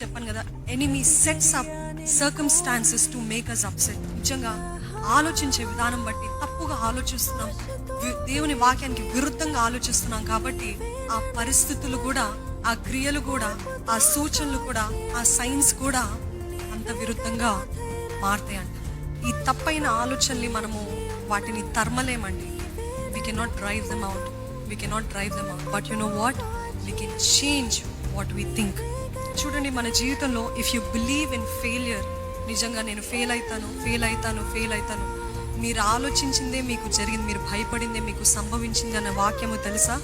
చెప్పాను కదా, enemy sets up circumstances to make us upset. నిజంగా ఆలోచించే విధానం బట్టి తప్పుగా ఆలోచిస్తున్నాం, దేవుని వాక్యానికి విరుద్ధంగా ఆలోచిస్తున్నాం. కాబట్టి ఆ పరిస్థితులు కూడా, ఆ క్రియలు కూడా, ఆ సూచనలు కూడా, ఆ సైన్స్ కూడా అంత విరుద్ధంగా మారుతాయి అంట. ఈ తప్పైన ఆలోచనలు మనము వాటిని తరమలేమండి. we cannot drive them out, but you know what, we can change what we think. చూడండి, మన జీవితంలో if you believe in failure, నిజంగా నేను ఫెయిల్ అవుతాను, మీరు ఆలోచించిందే మీకు జరిగింది, మీరు భయపడిందే మీకు సంభవించింది అన్న వాక్యము తెలుసా?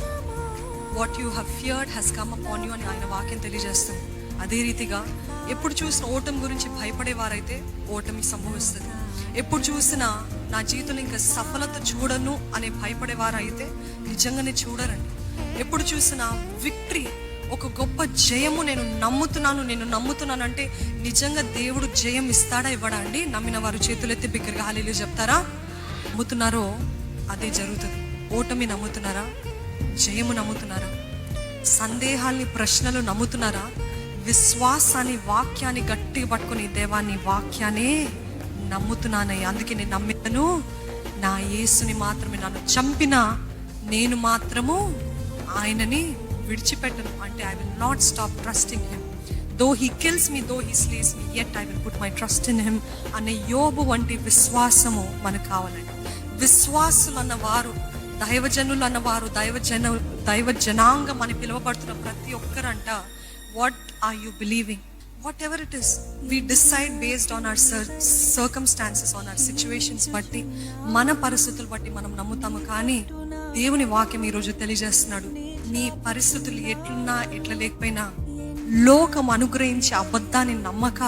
What you have feared has come upon you అని ఆయన వాక్యం తెలియజేస్తుంది. అదే రీతిగా ఎప్పుడు చూసిన ఓటమి గురించి భయపడేవారైతే ఓటమి సంభవిస్తుంది. ఎప్పుడు చూసినా నా జీవితంలో ఇంకా సఫలత చూడను అనే భయపడేవారు అయితే నిజంగానే చూడరండి. ఎప్పుడు చూసినా విక్టరీ, ఒక గొప్ప జయము నేను నమ్ముతున్నాను అంటే నిజంగా దేవుడు జయం ఇస్తాడా ఇవ్వడా అండి? నమ్మిన వారు చేతులెత్తి బిగ్గరగా హల్లెలూయా చెప్తారా? నమ్ముతున్నారో అదే జరుగుతుంది. ఓటమి నమ్ముతున్నారా? జయము నమ్ముతున్నారా? సందేహాల్ని, ప్రశ్నలు నమ్ముతున్నారా? విశ్వాసాన్ని, వాక్యాన్ని గట్టిగా పట్టుకుని దేవాన్ని వాక్యాన్ని నమ్ముతున్నానయ్యా, అందుకే నేను నమ్మాను, నా యేసుని మాత్రమే, నన్ను చంపినా నేను మాత్రము ఆయనని విడిచిపెట్టను అంటే I will not stop trusting him. Though he kills me, though he స్లేస్ me, yet I will put my trust in him అనే యోబు వంటి విశ్వాసము మనకు కావాలండి. విశ్వాసులు అన్నవారు, దైవజనులు అన్నవారు, దైవ జనాంగం అని పిలువబడుతున్న ప్రతి ఒక్కరంట, what are you believing? Whatever it is, we decide based on our circumstances, on our situations బట్టి, మన పరిస్థితులు బట్టి మనం నమ్ముతాము. కానీ దేవుని వాక్యం ఈరోజు తెలియజేస్తున్నాడు, నీ పరిస్థితులు ఎట్లున్నా ఎట్లా లేకపోయినా లోకం అనుగ్రహించే అబద్ధాన్ని నమ్మక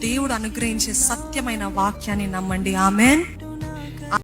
దేవుడు అనుగ్రహించే సత్యమైన వాక్యాన్ని నమ్మండి. ఆమెన్.